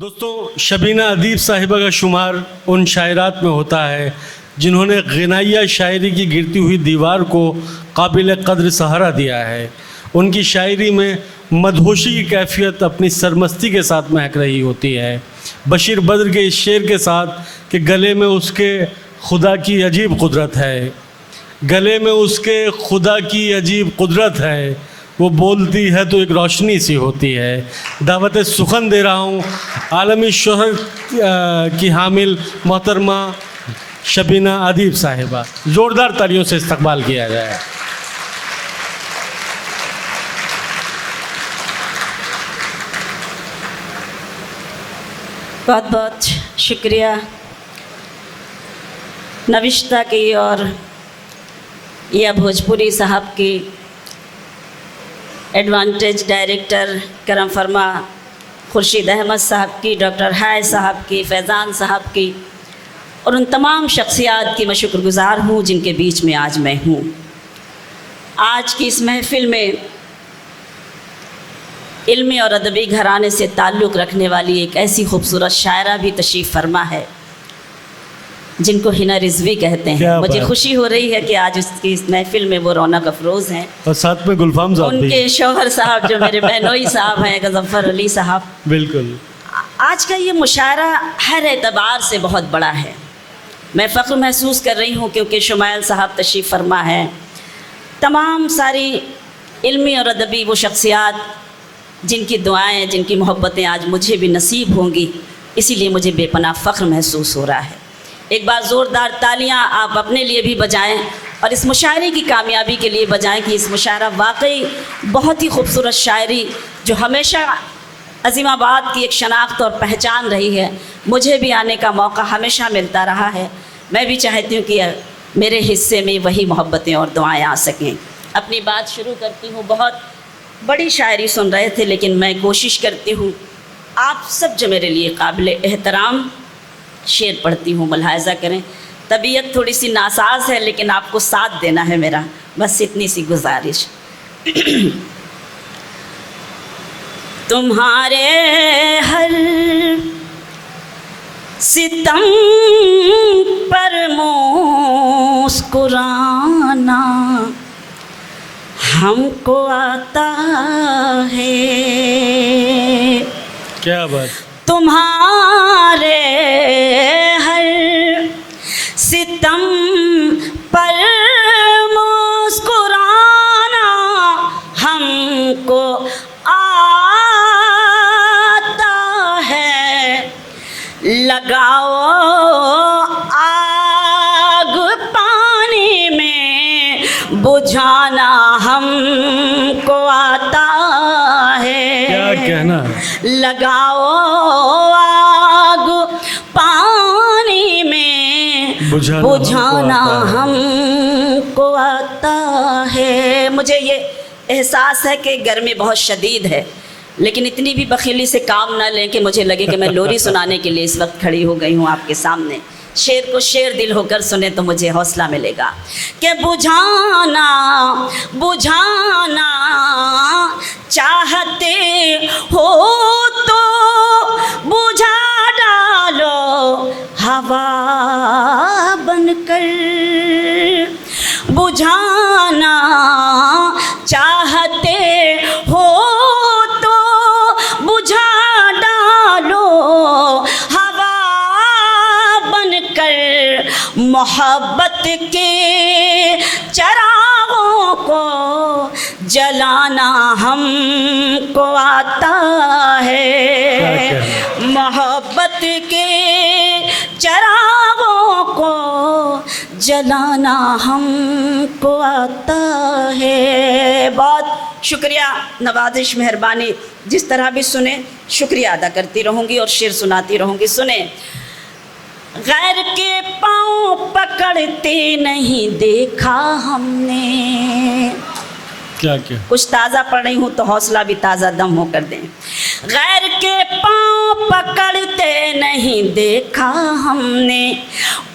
दोस्तों, शबीना अदीब साहिबा का शुमार उन शायरात में होता है जिन्होंने ग़िनाइया शायरी की गिरती हुई दीवार को काबिल कद्र सहारा दिया है। उनकी शायरी में मदहोशी की कैफियत अपनी सरमस्ती के साथ महक रही होती है। बशीर बद्र के इस शेर के साथ कि गले में उसके खुदा की अजीब कुदरत है, गले में उसके खुदा की अजीब कुदरत है, वो बोलती है तो एक रोशनी सी होती है। दावत सुखन दे रहा हूँ आलमी शोहरत की हामिल मोहतरमा शबीना अदीब साहिबा। ज़ोरदार तालियों से इस्तकबाल किया जाए। बहुत बहुत शुक्रिया नविश्ता की और या भोजपुरी साहब की, एडवांटेज डायरेक्टर करम फरमा खुर्शीद अहमद साहब की, डॉक्टर हाय साहब की, फैज़ान साहब की और उन तमाम शख्सियात की मैं शुक्रगुज़ार हूँ जिनके बीच में आज मैं हूँ। आज की इस महफ़िल में इल्मी और अदबी घराने से ताल्लुक़ रखने वाली एक ऐसी खूबसूरत शायरा भी तशरीफ़ फरमा है जिनको हिना रिजवी कहते हैं। मुझे खुशी हो रही है कि आज उसकी इस महफिल में वो रौनक अफरोज़ हैं और साथ में गुलफाम साहब, उनके शौहर साहब जो मेरे बहनोई साहब हैं, गज़फ़र अली साहब। बिल्कुल। आज का ये मुशायरा हर एतबार से बहुत बड़ा है। मैं फ़ख्र महसूस कर रही हूँ क्योंकि शुमाइल साहब तशरीफ़ फरमा है। तमाम सारी इल्मी और अदबी वो शख्सियात जिनकी दुआएँ, जिनकी मोहब्बतें आज मुझे भी नसीब होंगी, इसीलिए मुझे बेपनाह फ़ख्र महसूस हो रहा है। एक बार ज़ोरदार तालियां आप अपने लिए भी बजाएं और इस मुशायरे की कामयाबी के लिए बजाएं कि इस मुशायरा वाकई बहुत ही खूबसूरत शायरी जो हमेशा अज़ीमाबाद की एक शनाख्त और पहचान रही है। मुझे भी आने का मौका हमेशा मिलता रहा है। मैं भी चाहती हूँ कि मेरे हिस्से में वही मोहब्बतें और दुआएं आ सकें। अपनी बात शुरू करती हूँ। बहुत बड़ी शायरी सुन रहे थे लेकिन मैं कोशिश करती हूँ आप सब जो मेरे लिए काबिल एहतराम शेर पढ़ती हूँ, मुलाहिज़ा करें। तबीयत थोड़ी सी नासाज है लेकिन आपको साथ देना है मेरा, बस इतनी सी गुजारिश। तुम्हारे हर सितम पर मुस्कुराना हमको आता है। क्या बात। तुम्हारे हर सितम पर मुस्कुराना हमको आता है। लगाओ आग पानी में बुझाना हमको आता है। क्या कहना। लगाओ आग पानी में बुझाना हमको आता है। मुझे ये एहसास है कि गर्मी बहुत शदीद है लेकिन इतनी भी बखीली से काम ना लें कि मुझे लगे कि मैं लोरी सुनाने के लिए इस वक्त खड़ी हो गई हूँ आपके सामने। शेर को शेर दिल होकर सुने तो मुझे हौसला मिलेगा कि बुझाना बुझाना चाहते हो तो बुझा डालो हवा बनकर। बुझाना चाहते हो तो बुझा डालो हवा बनकर। मोहब्बत के चरागों को जलाना हमको आता है। मोहब्बत के चरागों को जलाना हमको आता है। बहुत शुक्रिया, नवाजिश, मेहरबानी। जिस तरह भी सुने शुक्रिया अदा करती रहूँगी और शेर सुनाती रहूँगी। सुने। गैर के पाँव पकड़ते नहीं देखा हमने। क्या क्या कुछ ताज़ा पढ़ रही हूँ तो हौसला भी ताज़ा दम होकर दें। गैर के पांव पकड़ते नहीं देखा हमने,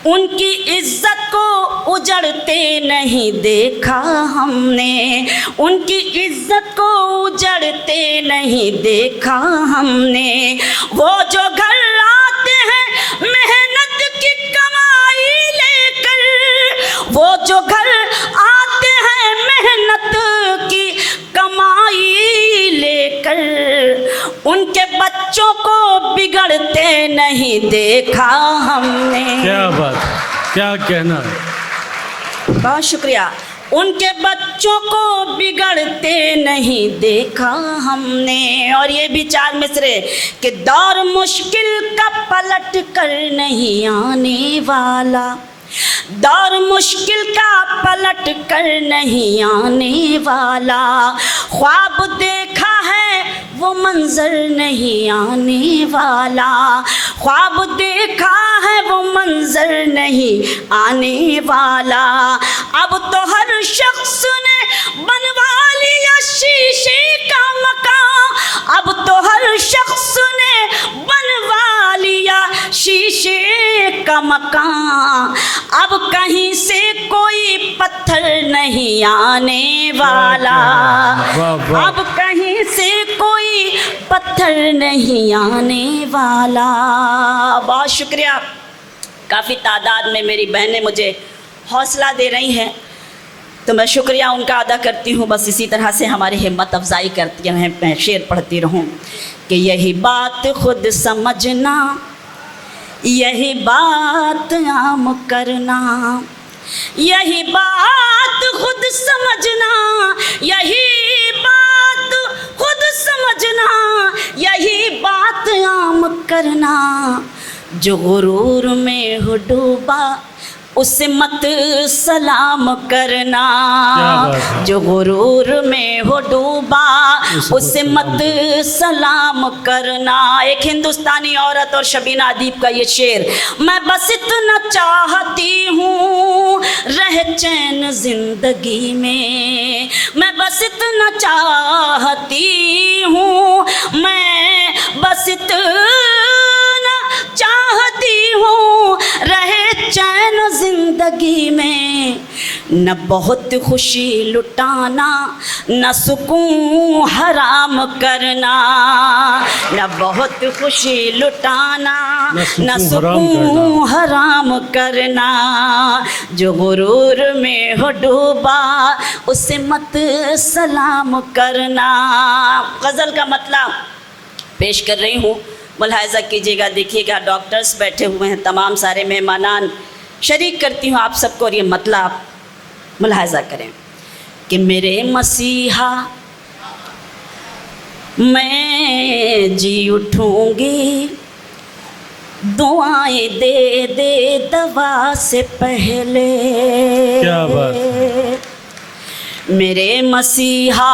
उनकी इज्जत को उजड़ते नहीं देखा हमने, उनकी इज्जत को उजड़ते नहीं देखा हमने। वो जो घर आते हैं मेहनत की कमाई लेकर, वो जो घर आते हैं मेहनत की कमाई लेकर, उनके बच्चों को बिगड़ते नहीं देखा हमने। क्या बात, क्या कहना है। बहुत शुक्रिया। उनके बच्चों को बिगड़ते नहीं देखा हमने। और ये भी 4 मिसरे कि दौर मुश्किल का पलट कर नहीं आने वाला, दौर मुश्किल का पलट कर नहीं आने वाला, ख्वाब देखा है वो मंजर नहीं आने वाला, ख्वाब देखा है वो मंजर नहीं आने वाला। अब तो हर शख्स ने बनवा लिया शीशे का मकान, अब तो हर शख्स ने बनवा लिया शीशे का मकान, अब कहीं से कोई पत्थर नहीं आने वाला, अब कहीं से कोई पत्थर नहीं आने वाला। बहुत शुक्रिया। काफ़ी तादाद में मेरी बहनें मुझे हौसला दे रही हैं, तो मैं शुक्रिया उनका अदा करती हूँ। बस इसी तरह से हमारी हिम्मत अफजाई करती रहें। मैं शेर पढ़ती रहूँ कि यही बात खुद समझना, यही बात आम करना, यही बात खुद समझना, यही बात खुद समझना, यही बात आम करना। जो गुरूर में हो डूबा उसे मत सलाम करना, जो गुरूर में हो डूबा उसे मत सलाम करना। एक हिंदुस्तानी औरत और शबीना अदीब का ये शेर, मैं बस इतना चाहती हूँ रह चैन जिंदगी में, मैं बस इतना चाहती हूँ, मैं बस इतना चाहती हूँ रहे चैन जिंदगी में। न बहुत खुशी लुटाना, न सुकून हराम करना, न बहुत खुशी लुटाना, न सुकून हराम करना। जो गुरूर में हो डूबा उसे मत सलाम करना। गज़ल का मतलब पेश कर रही हूँ, मुलाहिज़ा कीजिएगा, देखिएगा। डॉक्टर्स बैठे हुए हैं, तमाम सारे मेहमानान, शरीक करती हूँ आप सबको, और ये मतलब मुलाहिज़ा करें कि मेरे मसीहा मैं जी उठूँगी, दुआएं दे दे दवा से पहले। क्या बात। मेरे मसीहा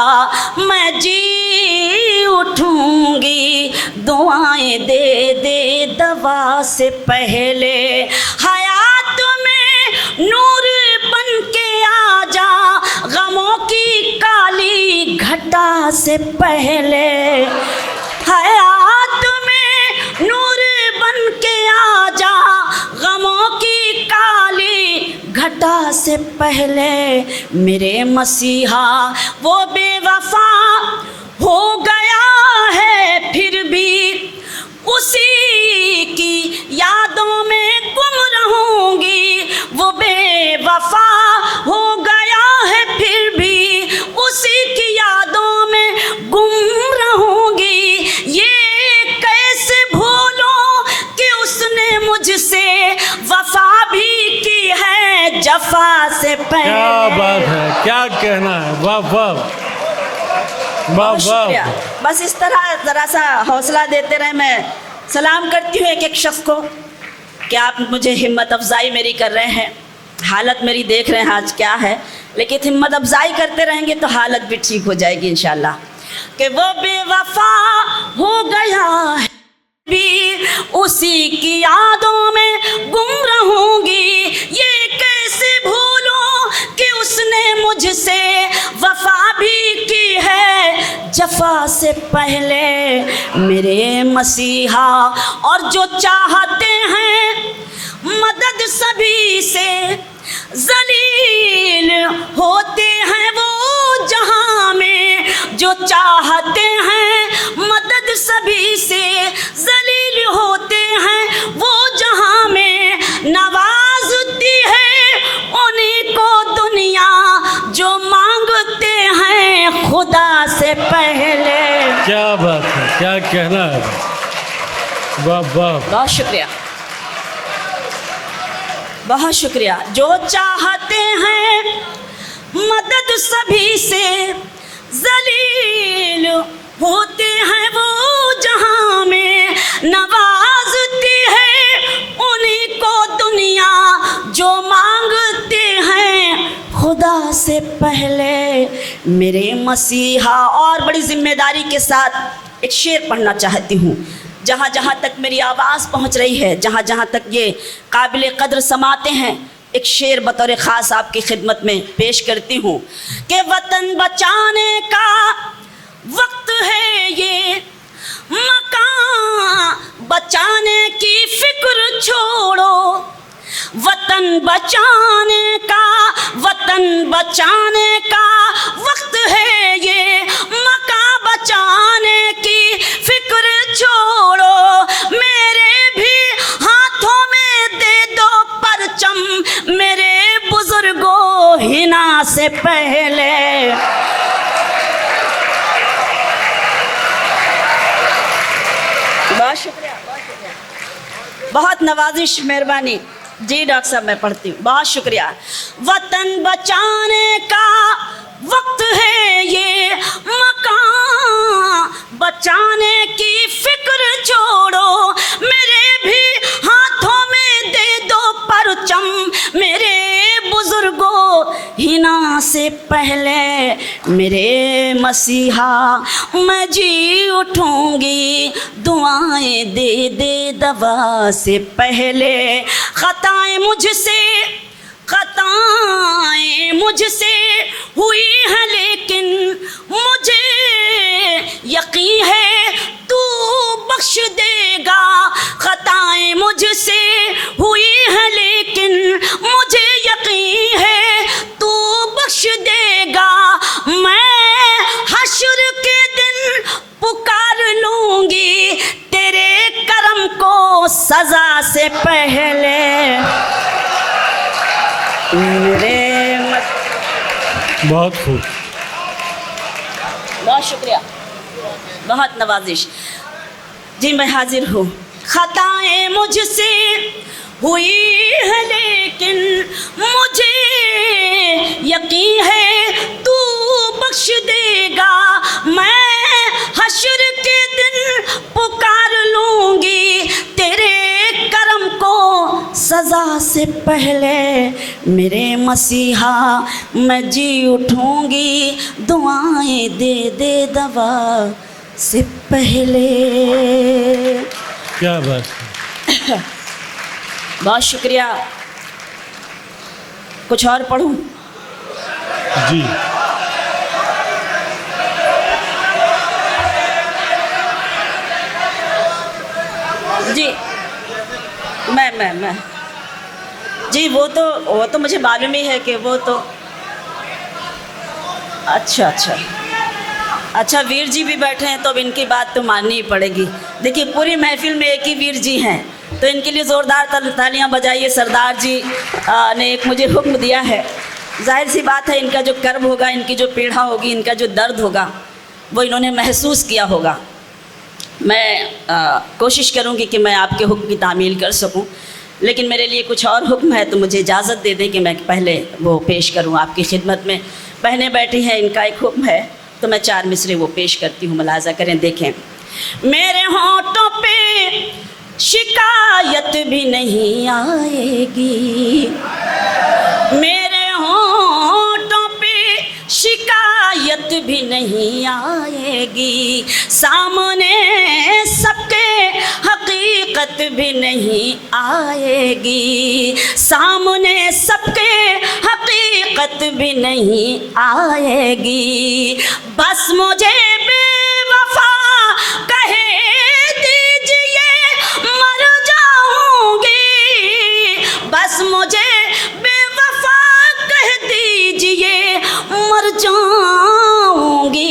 मैं जी उठूँगी, दुआएं दे दे दवा से पहले। हयात में नूर बन के आ जा, गमों की काली घटा से पहले। हयात में नूर बन के आ जा, गमों की काली घटा से पहले। मेरे मसीहा वो बेवफा हो गया है, फिर भी उसी की यादों में गुम रहूंगी। वो बेवफा हो गया है, फिर भी उसी की यादों में गुम रहूंगी। ये कैसे भूलूं कि उसने मुझसे वफा भी की है जफा से पहले। क्या बात है, क्या कहना है। वाह वाह वाह वाह। बस इस तरह ज़रा सा हौसला देते रहे। मैं सलाम करती हूँ एक एक शख्स को कि आप मुझे हिम्मत अफजाई मेरी कर रहे हैं। हालत मेरी देख रहे हैं आज क्या है, लेकिन हिम्मत अफजाई करते रहेंगे तो हालत भी ठीक हो जाएगी इंशाल्लाह। कि वो बेवफा हो गया है, भी उसी की यादों में गुम रहूंगी। ये कैसे भूलूं कि उसने मुझसे वफा भी की है जफा से पहले मेरे मसीहा, और जो चाहते हैं मदद सभी से जलील होते हैं वो जहां में, जो चाहते हैं मदद सभी से जलील होते हैं वो जहां में, नवाजती है उन्हीं को दुनिया जो मांगते हैं खुदा से पहले। क्या बात है, क्या कहना है, वाह वाह। बहुत शुक्रिया, बहुत शुक्रिया। जो चाहते हैं मदद सभी से जलील होते हैं वो जहां में, नवाजती है उन्हीं को दुनिया जो मांगते हैं खुदा से पहले मेरे मसीहा। और बड़ी जिम्मेदारी के साथ एक शेर पढ़ना चाहती हूँ, जहाँ जहाँ तक मेरी आवाज़ पहुँच रही है, जहाँ जहाँ तक ये काबिल कद्र समाते हैं, एक शेर बतौर ख़ास आपकी खिदमत में पेश करती हूँ कि वतन बचाने का वक्त है ये, मकान बचाने की फिक्र छोड़ो, वतन बचाने का, वतन बचाने का वक्त है ये, मकान बचाने की फिक्र छोड़ो, मेरे भी हाथों में दे दो परचम मेरे बुजुर्गों हिना से पहले। बहुत शुक्रिया, बहुत शुक्रिया, बहुत नवाजिश, मेहरबानी जी। डॉक्टर साहब मैं पढ़ती हूँ, बहुत शुक्रिया। वतन बचाने का वक्त है ये, मकान बचाने की फिक्र छोड़ो, मेरे भी हाथों में दे दो परचम मेरे बुजुर्गों हिना से पहले मेरे मसीहा। मैं जी उठूंगी दुआएं दे दे दवा से पहले, खताएं मुझसे हुई है लेकिन मुझे यकीन है तू बख्श देगा, खताएं मुझसे हुई है लेकिन मुझे यकीन है तू बख्श देगा, मैं हश्र के दिन पुकार लूंगी तेरे करम को सजा से पहले मेरे बहुत खूब, बहुत शुक्रिया, बहुत नवाजिश जी। मैं हाजिर हूँ। खताएं मुझसे हुई है लेकिन मुझे यकीन है तू बख्श देगा, मैं हश्र के दिन पुकार लूंगी तेरे करम को सजा से पहले मेरे मसीहा। मैं जी उठूंगी दुआएं दे दे दवा से पहले। क्या बात है, बहुत शुक्रिया। कुछ और पढ़ूं? जी जी मैं जी, वो तो मुझे मालूम ही है कि वो तो अच्छा वीर जी भी बैठे हैं तो अब इनकी बात तो माननी ही पड़ेगी। देखिए पूरी महफिल में एक ही वीर जी हैं तो इनके लिए ज़ोरदार तालियां बजाइए। सरदार जी ने एक मुझे हुक्म दिया है, जाहिर सी बात है इनका जो कर्ब होगा, इनकी जो पीड़ा होगी, इनका जो दर्द होगा वो इन्होंने महसूस किया होगा। मैं कोशिश करूंगी कि मैं आपके हुक्म की तामील कर सकूं, लेकिन मेरे लिए कुछ और हुक्म है तो मुझे इजाज़त दे दें कि मैं पहले वो पेश करूं आपकी खिदमत में। बहनें बैठी हैं, इनका एक हुक्म है तो मैं 4 मिसरे वो पेश करती हूँ, मुलाजा करें। देखें, मेरे होंठों पे शिकायत भी नहीं आएगी, मेरे होंठों पे शिकायत आयत भी नहीं आएगी, सामने सबके हकीकत भी नहीं आएगी, सामने सबके हकीकत भी नहीं आएगी। बस मुझे बेवफा कहे दीजिए मर जाऊंगी, बस मुझे बेवफा कह दीजिए मर जाऊंगी।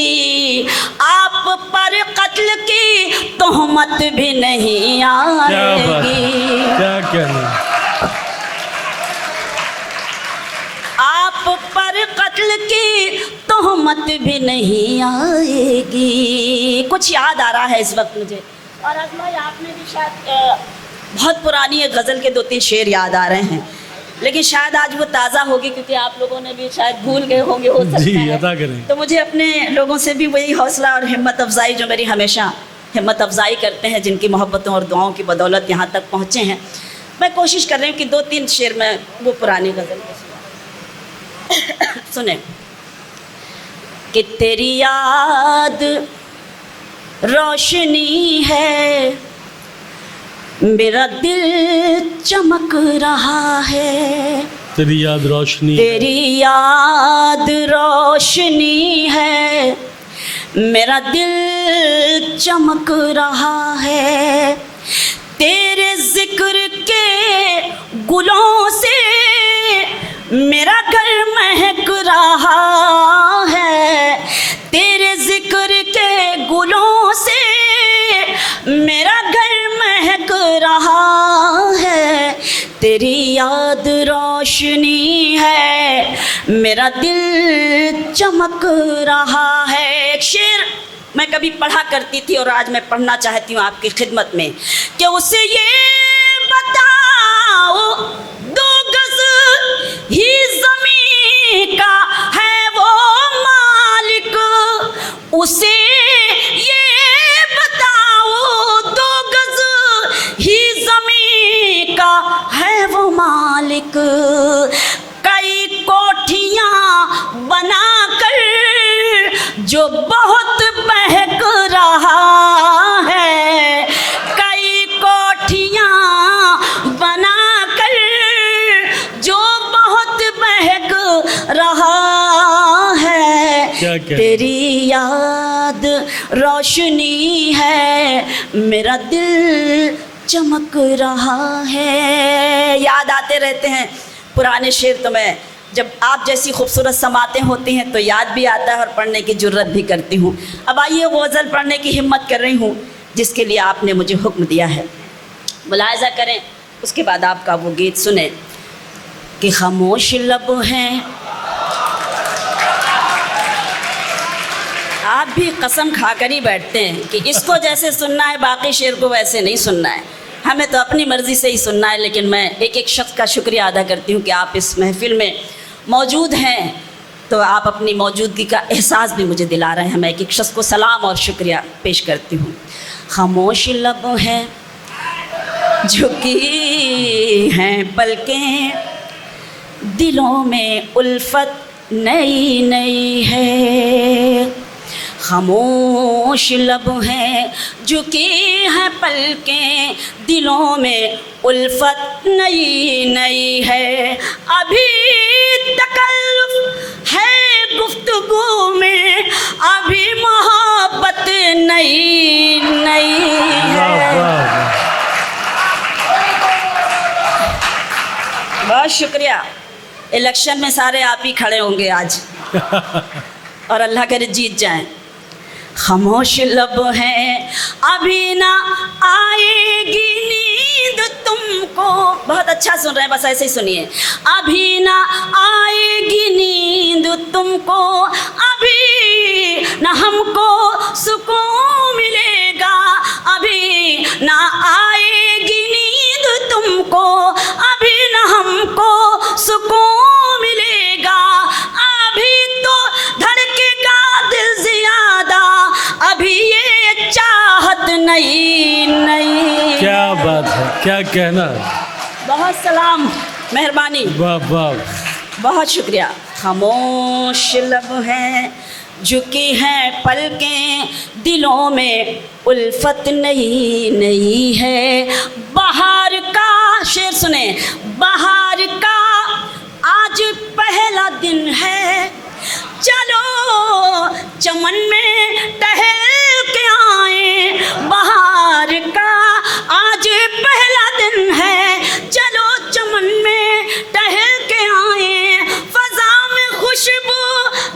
आप पर कत्ल की तोहमत भी नहीं आएगी। क्या कहना, आप पर कत्ल की तोहमत भी नहीं आएगी। कुछ याद आ रहा है इस वक्त मुझे, और आजमाई आपने भी शायद बहुत पुरानी एक गज़ल के 2-3 शेर याद आ रहे हैं, लेकिन शायद आज वो ताज़ा होगी क्योंकि आप लोगों ने भी शायद भूल गए होंगे, हो सकता जी, है। अदा करें। तो मुझे अपने लोगों से भी वही हौसला और हिम्मत अफजाई, जो मेरी हमेशा हिम्मत अफजाई करते हैं, जिनकी मोहब्बतों और दुआओं की बदौलत यहाँ तक पहुँचे हैं, मैं कोशिश कर रही हूँ कि 2-3 शेर में वो पुरानी गज़ल सुने। कि तेरी याद रोशनी है, मेरा दिल चमक रहा है। तेरी याद रोशनी, तेरी याद रोशनी है, मेरा दिल चमक रहा है। तेरे जिक्र के गुलों से मेरा घर महक रहा है। तेरे जिक्र के गुलों से मेरा घर महक रहा है। तेरी याद रोशनी है, मेरा दिल चमक रहा है। एक शेर मैं कभी पढ़ा करती थी और आज मैं पढ़ना चाहती हूँ आपकी खिदमत में, कि उसे ये बताओ 2 गज ही ज़मीन का है वो मालिक, उसे ये बताओ 2 गज ही ज़मीन का है वो मालिक। कई कोठियाँ बनाकर जो बहुत महक रहा है, कई कोठियाँ बनाकर जो बहुत महक रहा है। क्या? तेरी याद रोशनी है, मेरा दिल चमक रहा है। याद आते रहते हैं पुराने शेर, तो मैं जब आप जैसी खूबसूरत समातें होती हैं तो याद भी आता है और पढ़ने की जुर्रत भी करती हूँ। अब आइए वो गज़ल पढ़ने की हिम्मत कर रही हूँ जिसके लिए आपने मुझे हुक्म दिया है। मुलाहिज़ा करें, उसके बाद आपका वो गीत सुने। कि खामोश लब हैं, आप भी कसम खाकर ही बैठते हैं कि इसको जैसे सुनना है बाकी शेर को वैसे नहीं सुनना है, हमें तो अपनी मर्ज़ी से ही सुनना है। लेकिन मैं एक एक शख्स का शुक्रिया अदा करती हूँ कि आप इस महफ़िल में मौजूद हैं, तो आप अपनी मौजूदगी का एहसास भी मुझे दिला रहे हैं। मैं एक एक शख्स को सलाम और शुक्रिया पेश करती हूँ। खामोश लब हैं, झुकी हैं पलकें, दिलों में उल्फत नई नई है। खामोश लब हैं, झुकी हैं पलकें, दिलों में उल्फत नई नई है। अभी तकल्लुफ़ है गुफ्तगू में, अभी मोहब्बत नई नई है। बहुत शुक्रिया। इलेक्शन में सारे आप ही खड़े होंगे आज और अल्लाह करे जीत जाएं। खामोश लब हैं, अभी ना आएगी नींद तुमको। बहुत अच्छा सुन रहे हैं, बस ऐसे ही सुनिए। अभी ना आएगी नींद तुमको, अभी ना हमको सुकून मिलेगा। अभी ना आएगी नींद तुमको, अभी ना हमको सुकून मिलेगा। अभी तो धड़केगा दिल ज़्यादा, अभी ये चाहत नई नई। क्या बात है, क्या कहना। बहुत सलाम, मेहरबानी, वाह वाह, बहुत शुक्रिया। खामोश लब हैं, झुकी हैं पलकें, दिलों में उल्फत नई नई है। बहार का शेर सुने, बहार का आज पहला दिन है, चलो चमन में टहल के आए। बहार का आज पहला दिन है, चलो चमन में टहल के आए। फजा में खुशबू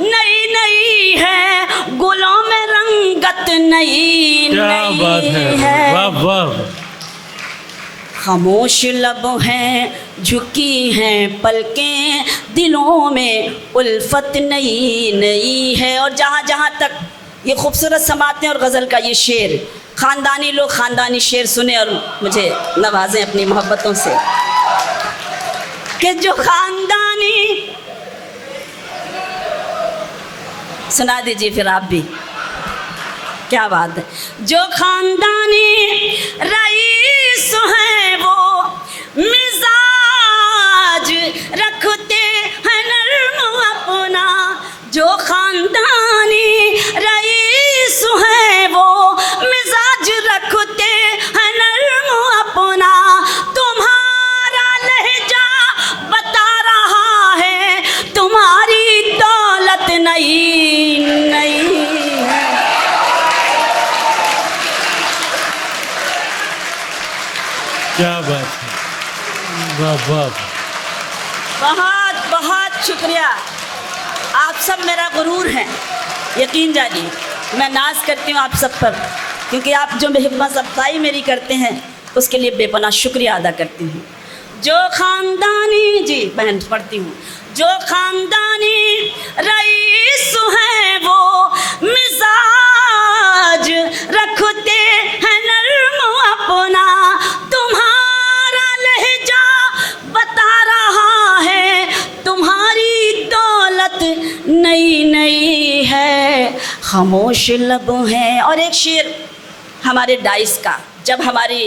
नई नई है, गुलों में रंगत नई नई है। वाह वाह। खामोश लब हैं, झुकी हैं पलकें, दिलों में उल्फत नई नई है। और जहाँ जहाँ तक ये खूबसूरत समातें और गज़ल का ये शेर, ख़ानदानी लोग ख़ानदानी शेर सुने और मुझे नवाजें अपनी मोहब्बतों से, कि जो ख़ानदानी, सुना दीजिए फिर आप भी, क्या बात है। जो ख़ानदानी रईस हैं वो मिजाज रखते हैं नर्म अपना। जो ख़ानदानी रईस हैं वो मिजाज रखते हैं नर्म अपना। तुम्हारा लहजा बता रहा है, तुम्हारी दौलत नई नई है। क्या बात है, वाह वाह। बहुत बहुत शुक्रिया, आप सब मेरा गुरूर हैं, यकीन जानिए। मैं नाज करती हूँ आप सब पर, क्योंकि आप जो हिम्मत अफ़ज़ाई मेरी करते हैं उसके लिए बेपनाह शुक्रिया अदा करती हूँ। जो ख़ानदानी, जी बहन पढ़ती हूँ, जो ख़ानदानी रईस हैं वो मिजाज रखते हैं नर्म अपना। तुम्हारा लहजा बता रहा है, तुम्हारी दौलत नई नई है। खामोश लब हैं। और एक शेर हमारे डाइस का, जब हमारी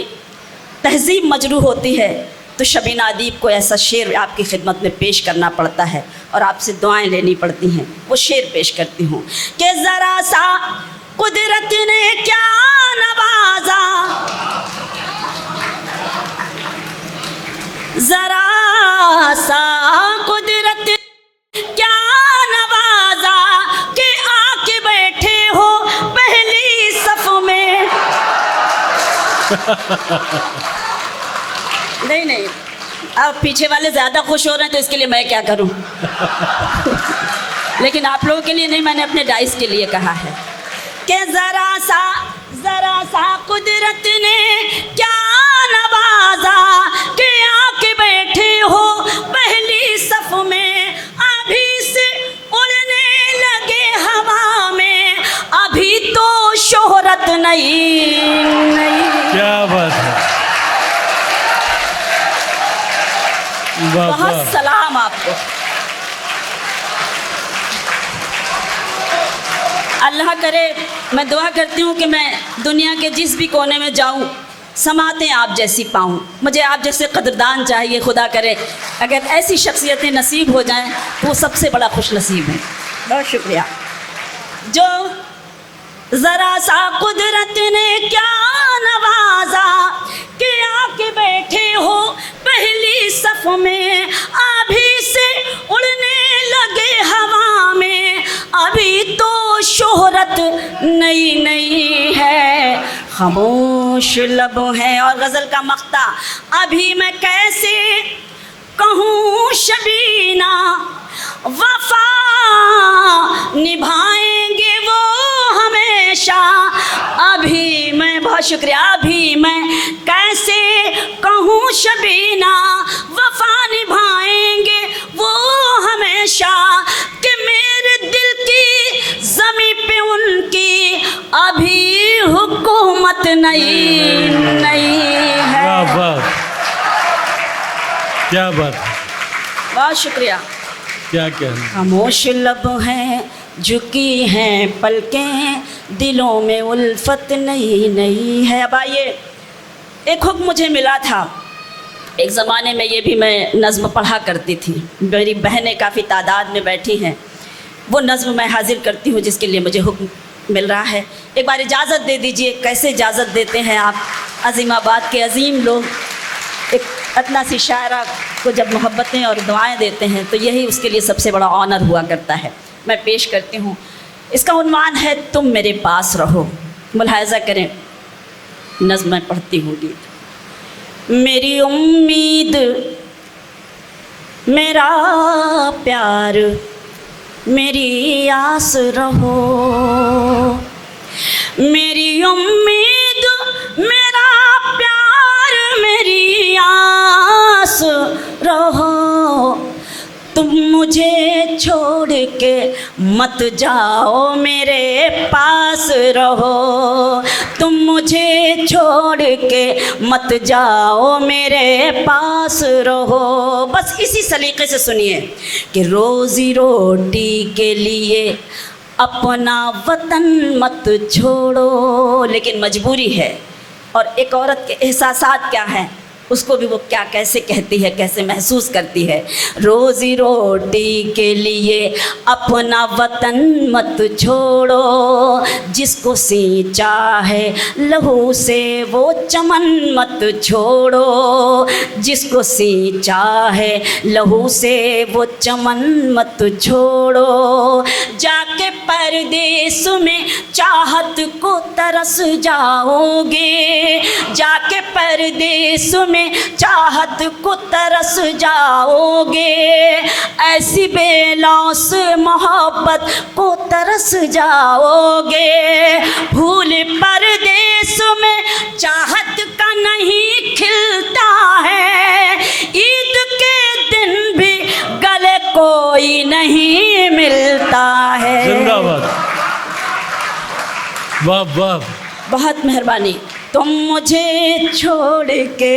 तहज़ीब मजरूह होती है तो शबीना अदीब को ऐसा शेर आपकी खिदमत में पेश करना पड़ता है और आपसे दुआएं लेनी पड़ती हैं। वो शेर पेश करती हूँ कि ज़रा सा कुदरत ने क्या नवाजा, ज़रा सा कुदरत क्या नवाजा, कि आके बैठे हो पहली सफ में। नहीं नहीं, अब पीछे वाले ज़्यादा खुश हो रहे हैं तो इसके लिए मैं क्या करूं। लेकिन आप लोगों के लिए नहीं, मैंने अपने डाइस के लिए कहा है कि ज़रा सा कुदरत ने क्या नवाजा, कि आके बैठे हो पहली सफ में। अभी से उड़ने लगे हवा में, अभी तो शोहरत नहीं। क्या बात है, वाह बहुत वाह। सलाम आपको। अल्लाह करे, मैं दुआ करती हूँ कि मैं दुनिया के जिस भी कोने में जाऊँ समातें आप जैसी पाऊँ। मुझे आप जैसे कदरदान चाहिए, खुदा करे अगर ऐसी शख्सियतें नसीब हो जाएं तो वो सबसे बड़ा खुश नसीब है। बहुत शुक्रिया। जो ज़रा सा कुदरत ने क्या नवाजा, कि आके बैठे हो पहली सफ में। अभी से उड़ने लगे हवा में, अभी तो शोहरत नई नई है। खामोश लब हैं। और गज़ल का मक्ता, अभी मैं कैसे कहूँ शबीना, वफा निभाएंगे वो हमेशा। अभी मैं, बहुत शुक्रिया, अभी मैं कैसे कहूँ शबीना, वफा निभाएंगे वो हमेशा। कि मेरे दिल की ज़मीं पे उनकी अभी हुकूमत नहीं है। वाह वाह, क्या बात है, बहुत शुक्रिया। क्या कहना। खामोश लब हैं, झुकी हैं पलकें, दिलों में उल्फत नई नई है। अब आइए, एक हुक्म मुझे मिला था, एक ज़माने में ये भी मैं नज़्म पढ़ा करती थी, मेरी बहनें काफ़ी तादाद में बैठी हैं, वो नज़्म मैं हाजिर करती हूँ जिसके लिए मुझे हुक्म मिल रहा है। एक बार इजाज़त दे दीजिए। कैसे इजाज़त देते हैं आप, अज़ीमाबाद के अजीम लोग एक अतना सी शायरा को जब मोहब्बतें और दुआएं देते हैं तो यही उसके लिए सबसे बड़ा ऑनर हुआ करता है। मैं पेश करती हूँ। इसका उन्वान है तुम मेरे पास रहो। मुलाहिज़ा करें, नज़्म मैं पढ़ती हूँ गीत। मेरी उम्मीद मेरा प्यार मेरी आस रहो, मेरी उम्मीद मेरा प्यार मेरी आस रहो। तुम मुझे छोड़ के मत जाओ, मेरे पास रहो। तुम मुझे छोड़ के मत जाओ, मेरे पास रहो। बस इसी सलीके से सुनिए कि रोज़ी रोटी के लिए अपना वतन मत छोड़ो। लेकिन मजबूरी है, और एक औरत के एहसासात क्या हैं उसको भी वो क्या कैसे कहती है, कैसे महसूस करती है। रोज़ी रोटी के लिए अपना वतन मत छोड़ो, जिसको सींचा है लहू से वो चमन मत छोड़ो, जिसको सींचा है लहू से वो चमन मत छोड़ो। जाके परदेस में चाहत को तरस जाओगे, जाके परदेस में चाहत को तरस जाओगे। ऐसी बेलौस मोहब्बत को तरस जाओगे। फूल परदेस में चाहत का नहीं खिलता है, ईद के दिन भी गले कोई नहीं मिलता है। जिंदाबाद, वाह वाह। बहुत मेहरबानी। तुम मुझे छोड़ के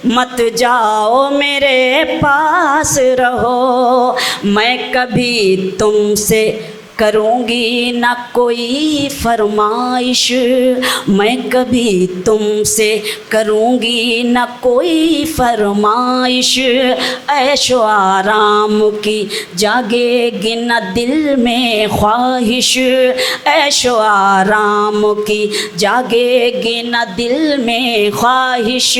मत जाओ, मेरे पास रहो। मैं कभी तुमसे करूँगी ना कोई फरमाइश, मैं कभी तुमसे करूँगी ना कोई फरमाइश। ऐशो आराम की जागेगी ना दिल में ख्वाहिश, ऐशो आराम की जागेगी ना दिल में ख्वाहिश।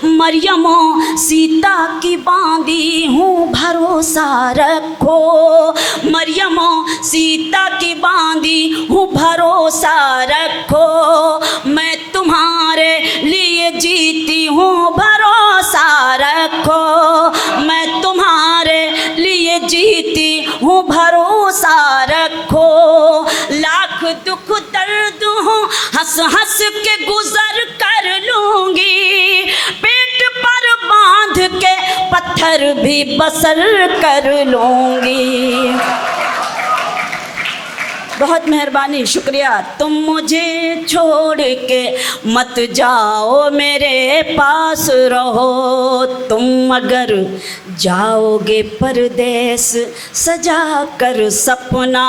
मरियमो सीता की बांधी हूँ भरोसा रखो, मरियमो सीता की बांधी हूँ भरोसा रखो। मैं तुम्हारे लिए जीती हूँ भरोसा रखो, मैं तुम्हारे लिए जीती हूँ भरोसा रखो। लाख दुख दर्द हूँ हंस हंस के गुजर कर लूँगी, पेट पर बांध के पत्थर भी बसर कर लूँगी। बहुत मेहरबानी, शुक्रिया। तुम मुझे छोड़ के मत जाओ, मेरे पास रहो। तुम अगर जाओगे परदेस सजा कर सपना,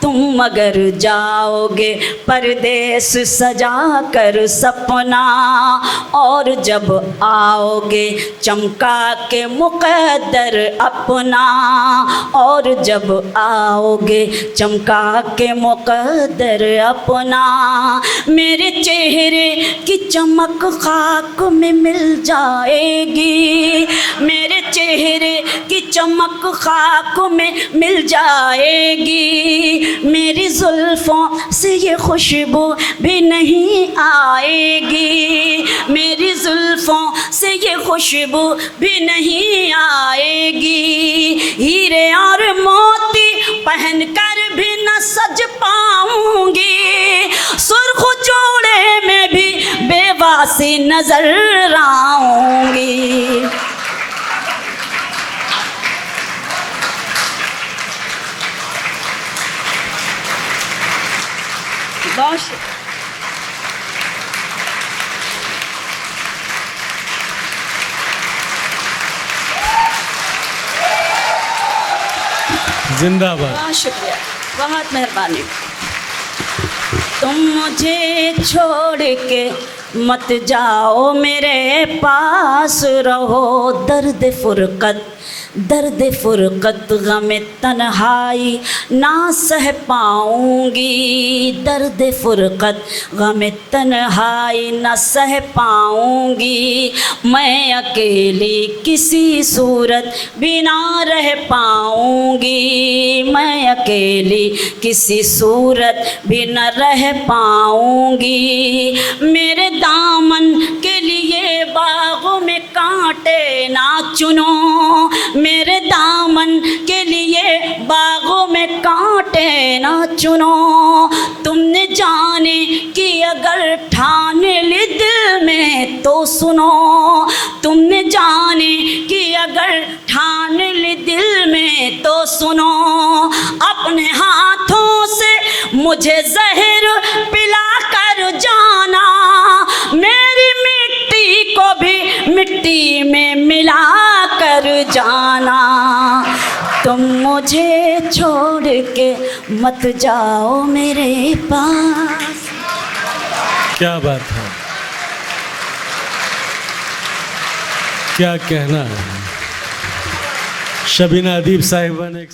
तुम अगर जाओगे परदेस सजा कर सपना, और जब आओगे चमका के मुक़द्दर अपना, और जब आओगे चमका के मुक़द्दर अपना, मेरे चेहरे की चमक खाक में मिल जाएगी, मेरे चेहरे की चमक खाक में मिल जाएगी। मेरी जुल्फ़ों से ये खुशबू भी नहीं आएगी, मेरी जुल्फ़ों से ये खुशबू भी नहीं आएगी। हीरे और मोती पहन कर भी न सज पाऊंगी, सुर्ख जोड़े में भी बेवासी नजर आऊंगी। जिंदाबाद। बहुत शुक्रिया, बहुत मेहरबानी। तुम मुझे छोड़ के मत जाओ, मेरे पास रहो। दर्द फुरकत दर्द फुरकत गम तन्हाई ना सह पाऊंगी, दर्द फुरकत गम तन्हाई ना सह पाऊंगी, मैं अकेली किसी सूरत भी ना रह पाऊंगी, मैं अकेली किसी सूरत भी न रह पाऊंगी, मेरे दामन के लिए बागों में कांटे ना चुनो, मेरे दामन के लिए बागों में कांटे ना चुनो, तुमने जाने कि अगर ठान ली दिल में तो सुनो, तुमने जाने कि अगर ठान ली दिल में तो सुनो, अपने हाथों से मुझे जहर पिला कर जाना, मेरी मिट्टी को भी मिट्टी में मिला कर जाना, तुम मुझे छोड़ के मत जाओ मेरे पास। क्या बात है, क्या कहना है। शबीना अदीब साहिबा ने एक